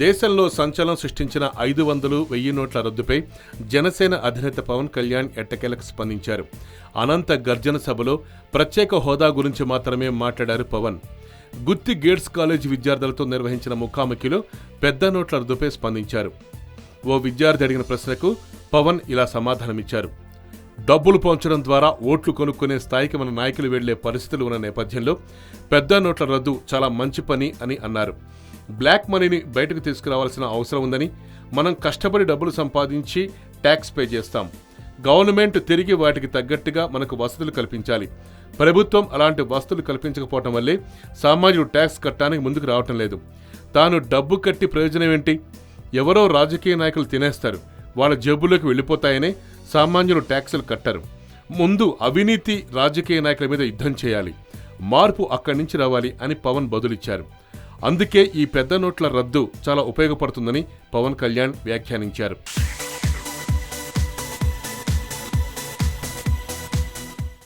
దేశంలో సంచలనం సృష్టించిన 500, 1000 నోట్ల రద్దుపై జనసేన అధినేత పవన్ కళ్యాణ్ ఎట్టకేలకు స్పందించారు. అనంత గర్జన సభలో ప్రత్యేక హోదా గురించి మాత్రమే మాట్లాడారు పవన్. గుత్తి గేట్స్ కాలేజీ విద్యార్థులతో నిర్వహించిన ముఖాముఖిలో పెద్ద నోట్ల రద్దుపై స్పందించారు. ఓ విద్యార్థి అడిగిన ప్రశ్నకు పవన్ ఇలా సమాధానమిచ్చారు. డబ్బులు పంచడం ద్వారా ఓట్లు కొనుక్కునే స్థాయికి మన నాయకులు వెళ్లే పరిస్థితులు ఉన్న నేపథ్యంలో పెద్ద నోట్ల రద్దు చాలా మంచి పని అని అన్నారు. బ్లాక్ మనీని బయటకు తీసుకురావాల్సిన అవసరం ఉందని, మనం కష్టపడి డబ్బులు సంపాదించి ట్యాక్స్ పే చేస్తాం. గవర్నమెంట్ తిరిగి వాటికి తగ్గట్టుగా మనకు వసతులు కల్పించాలి. ప్రభుత్వం అలాంటి వసతులు కల్పించకపోవటం వల్లే సామాన్యుడు ట్యాక్స్ కట్టడానికి ముందుకు రావటం లేదు. తాను డబ్బు కట్టి ప్రయోజనం ఏంటి? ఎవరో రాజకీయ నాయకులు తినేస్తారు, వాళ్ళ జేబుల్లోకి వెళ్ళిపోతాయనే సామాన్యులు ట్యాక్సులు కట్టరు. ముందు అవినీతి రాజకీయ నాయకుల మీద యుద్ధం చేయాలి, మార్పు అక్కడి నుంచి రావాలి అని పవన్ బదులిచ్చారు. అందుకే ఈ పెద్ద నోట్ల రద్దు చాలా ఉపయోగపడుతుందని పవన్ కళ్యాణ్ వ్యాఖ్యానించారు.